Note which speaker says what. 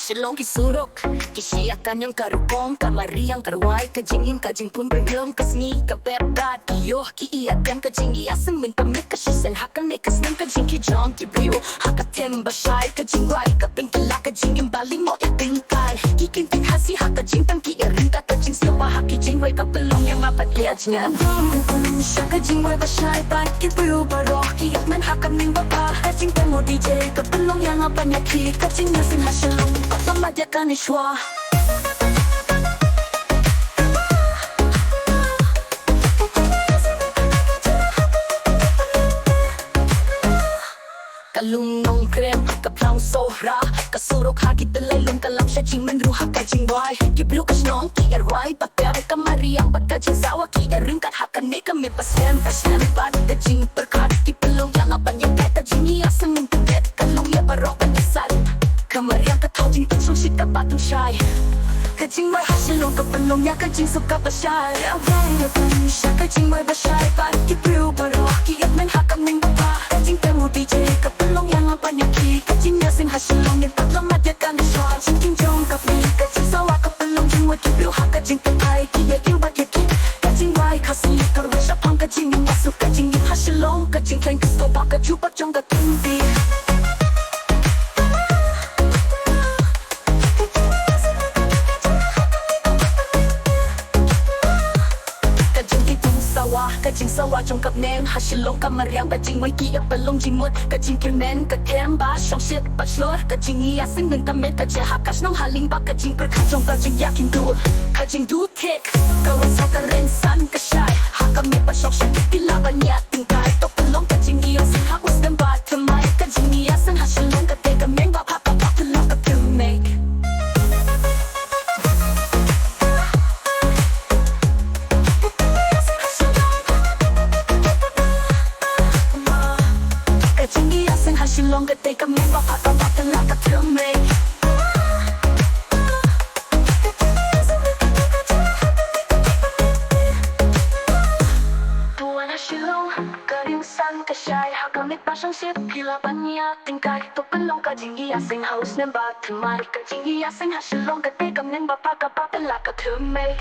Speaker 1: Silong kisurok, kisiyakan yung karukong Kamariang karuay, kajingin kajing pun bergelom Kasni kabebat, iyo kiiyakan kajing Iyasan min pamit kasisen hakan ikas ng kajing Kijong kibriyo, hakatem basyay Kajing wai kaping kila kajing Imbaling mo itingkay Kikinting hasi hakajing tangki iring Kakajing siwa hakijing wai kapelong Yang mapatiyaj nga siya kajing wai basyay Ba't kibriyo barok Kiyat man hakan ng baba Kajing temo DJ kapelong Yang apanyaki Kajing nasin hasyalong Pamadyakan iswa Kalunong krem, kaplang sohra Kasurok hagit dalay lung kalam siya Jingman ruha kajing wai Giblu kasnong kiarway Bakbere kamariang pagkajing sawa Kiaring kat hakan ni kami pasem Kasnem bat kajing perkat Kipalong yang apanyang kajing Iyasan ng tiget Kalong ya barok panisal Kamariang katawjing pagsungsit ka patong siyay Kajing may hasilong kapalong niya Kajing suka pa siya siya Kajing may basyay Ba't kibriw barok Kiyat man hakam ng baba Kajing temo DJ Kapalong yang apanyaki Kajing nasing hasilong Yung tatlong madya ka na siya Singking jong kapi Kajing sawa kapalong Jing wad kibriw ha Kajing tatay Kiyat yung bagyaki Kajing may kasi Karoon siya pang kajing yung masuk Kajing yung hasilong Kajing kain gusto baka jupak jong gatumbi Kajing sawa trong cặp nem hasilong kamariang kajing may kiyak palong jingmot kajing kirmen kakem ba siyang shit bachelor kajing iyasin ng tamet kajing hakas ng haling ba kajing perkajong kajing yakin duo kajing duo kick kawan sa karensan kasyay hakami pa siyang shit pilaban niya tingkay to palong kajing iyasin hakus ng ba tamay kajing iyasin hasilong kate kameng ba papapapala kapilmeg Silong gate kami papapapala kapilmeg Tuwan na silong karimsan kasyay hakamit pa siyang shit pilaban niya tingkay tupalong kajing iyasing haus ng batumay kajing iyasing hasilong gate kami papapapala kapilmeg